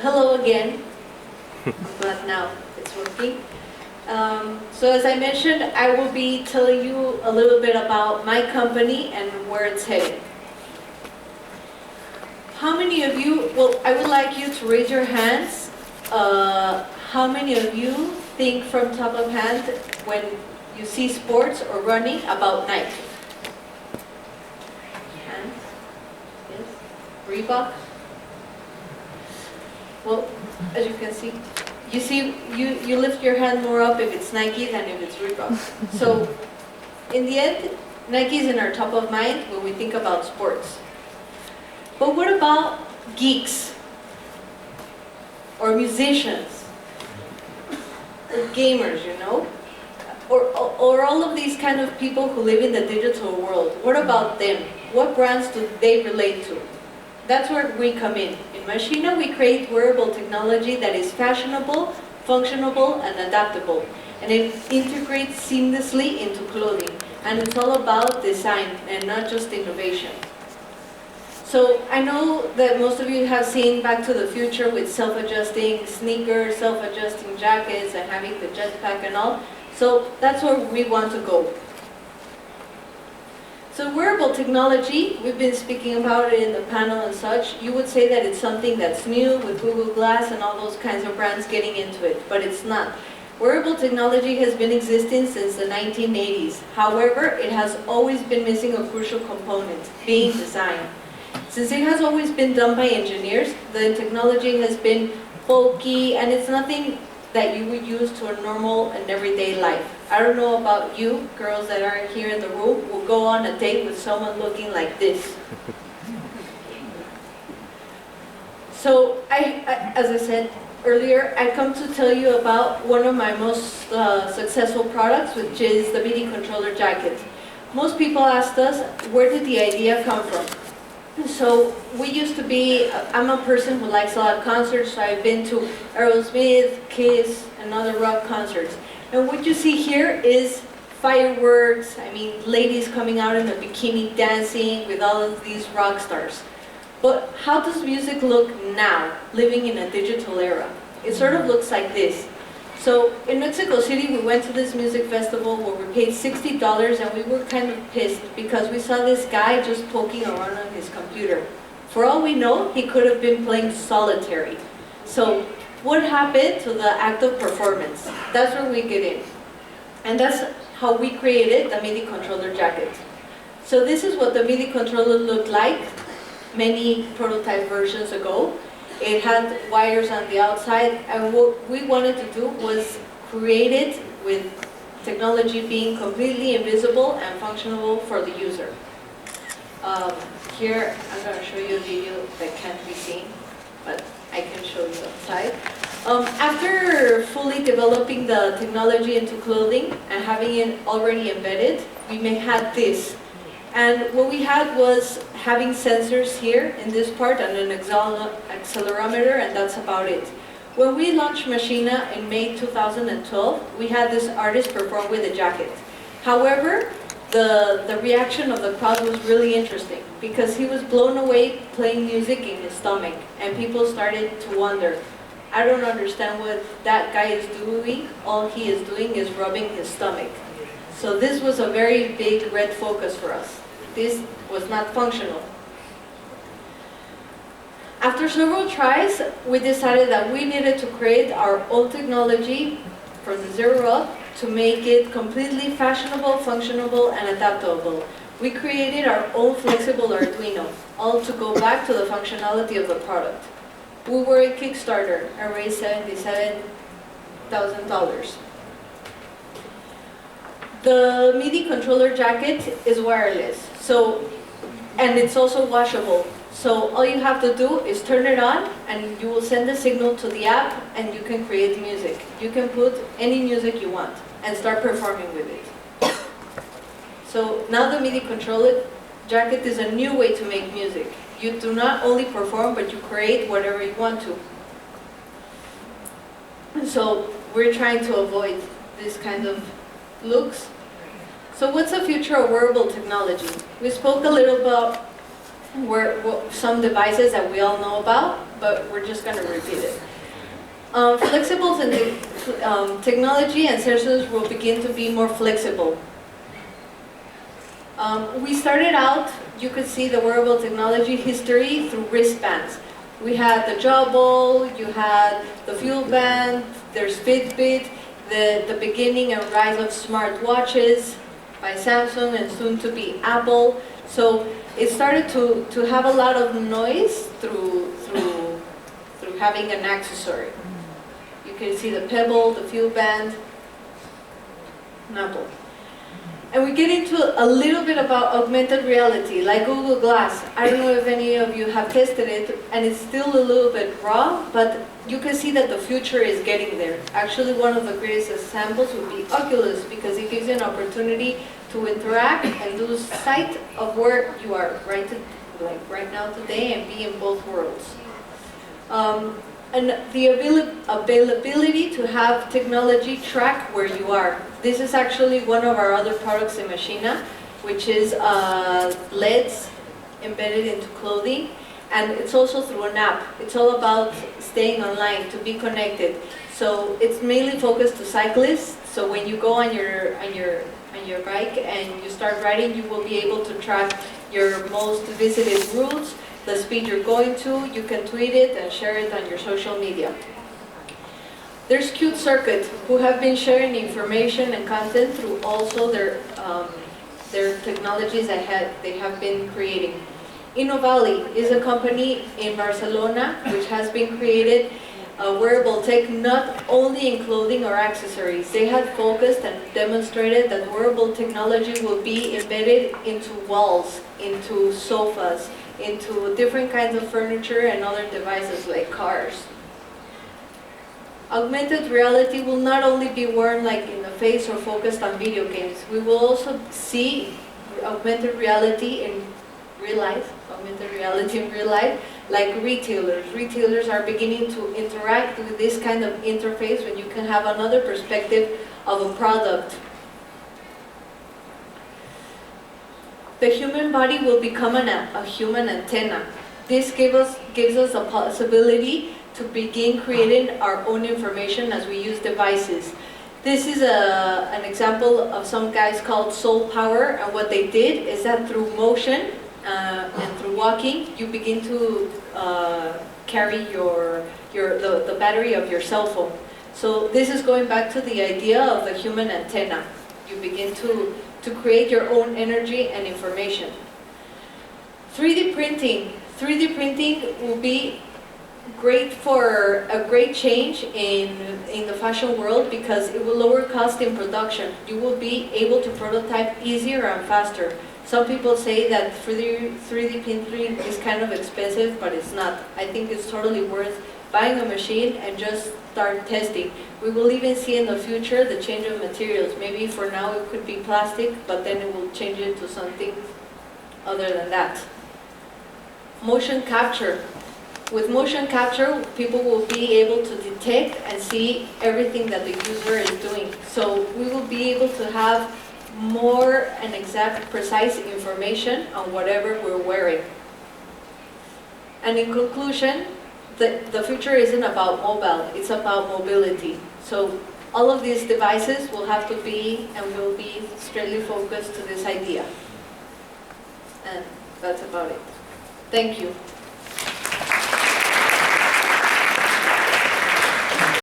hello again. I'm glad now it's working. So as I mentioned, I will be telling you a little bit about my company and where it's heading. How many of you, well, I would like you to raise your hands. How many of you think from top of hand when you see sports or running about Nike? Hands? Yes? Reebok? Well, as you can see, you lift your hand more up if it's Nike than if it's Reebok. So, in the end, Nike is in our top of mind when we think about sports. But what about geeks? Or musicians? Or gamers, you know? Or all of these kind of people who live in the digital world. What about them? What brands do they relate to? That's where we come in. In Machina, we create wearable technology that is fashionable, functional, and adaptable. And it integrates seamlessly into clothing. And it's all about design and not just innovation. So I know that most of you have seen Back to the Future with self-adjusting sneakers, self-adjusting jackets, and having the jetpack and all. So that's where we want to go. So wearable technology, we've been speaking about it in the panel and such. You would say that it's something that's new with Google Glass and all those kinds of brands getting into it, but it's not. Wearable technology has been existing since the 1980s. However, it has always been missing a crucial component, being design. Since it has always been done by engineers, the technology has been bulky and it's nothing that you would use to a normal and everyday life. I don't know about you, girls that are here in the room, will go on a date with someone looking like this. So, as I said earlier, I come to tell you about one of my most successful products, which is the MIDI controller jacket. Most people asked us, where did the idea come from? So we used to be, I'm a person who likes a lot of concerts, so I've been to Aerosmith, Kiss, and other rock concerts. And what you see here is fireworks, I mean ladies coming out in a bikini dancing with all of these rock stars. But how does music look now, living in a digital era? It sort of looks like this. So in Mexico City, we went to this music festival where we paid $60 and we were kind of pissed because we saw this guy just poking around on his computer. For all we know, he could have been playing solitary. So what happened to the act of performance? That's where we get in. And that's how we created the MIDI controller jacket. So this is what the MIDI controller looked like many prototype versions ago. It had wires on the outside, and what we wanted to do was create it with technology being completely invisible and functional for the user. Here, I'm going to show you a video that can't be seen, but I can show you outside. After fully developing the technology into clothing and having it already embedded, we may have this. And what we had was having sensors here in this part and an accelerometer, and that's about it. When we launched Machina in May 2012, we had this artist perform with a jacket. However, the reaction of the crowd was really interesting because he was blown away playing music in his stomach, and people started to wonder, I don't understand what that guy is doing. All he is doing is rubbing his stomach. So this was a very big red focus for us. This was not functional. After several tries, we decided that we needed to create our own technology from the zero up to make it completely fashionable, functional, and adaptable. We created our own flexible Arduino, all to go back to the functionality of the product. We were a Kickstarter and raised $77,000. The MIDI controller jacket is wireless, and it's also washable. So all you have to do is turn it on and you will send a signal to the app and you can create music. You can put any music you want and start performing with it. So now the MIDI controller jacket is a new way to make music. You do not only perform, but you create whatever you want to. So we're trying to avoid this kind of looks. So what's the future of wearable technology? We spoke a little about some devices that we all know about. but we're just going to repeat it. Flexibles and technology and sensors will begin to be more flexible. We started out, you could see the wearable technology history through wristbands. We had the Jawball, you had the Fuel Band, there's Fitbit, the beginning and rise of smartwatches by Samsung and soon to be Apple. So it started to have a lot of noise through having an accessory. You can see the Pebble, the Fuel Band, and Apple. And we get into a little bit about augmented reality, like Google Glass. I don't know if any of you have tested it, and it's still a little bit raw, but you can see that the future is getting there. Actually, one of the greatest examples would be Oculus, because it gives you an opportunity to interact and lose sight of where you are like right now today and be in both worlds. And the availability to have technology track where you are. This is actually one of our other products in Machina, which is LEDs embedded into clothing, and it's also through an app. It's all about staying online, to be connected. So it's mainly focused to cyclists. So when you go on your bike and you start riding, you will be able to track your most visited routes, the speed you're going to. You can tweet it and share it on your social media. There's Qt Circuit, who have been sharing information and content through also their technologies that they have been creating. InnoValley is a company in Barcelona which has been created wearable tech not only in clothing or accessories. They have focused and demonstrated that wearable technology will be embedded into walls, into sofas, into different kinds of furniture and other devices like cars. Augmented reality will not only be worn like in the face or focused on video games. We will also see augmented reality in real life, like retailers. Retailers are beginning to interact with this kind of interface when you can have another perspective of a product. The human body will become a human antenna. This gives us a possibility to begin creating our own information as we use devices. This is an example of some guys called Soul Power, and what they did is that through motion and through walking, you begin to carry the battery of your cell phone. So this is going back to the idea of the human antenna. You begin to create your own energy and information. 3D printing. 3D printing will be great for a great change in the fashion world because it will lower cost in production. You will be able to prototype easier and faster. Some people say that 3D printing is kind of expensive, but it's not. I think it's totally worth buying a machine and just start testing. We will even see in the future the change of materials. Maybe for now it could be plastic, but then it will change into something other than that. Motion capture. With motion capture, people will be able to detect and see everything that the user is doing. So we will be able to have more and exact, precise information on whatever we're wearing. And in conclusion, the future isn't about mobile, it's about mobility. So all of these devices will have to be and will be straightly focused to this idea. And that's about it. Thank you.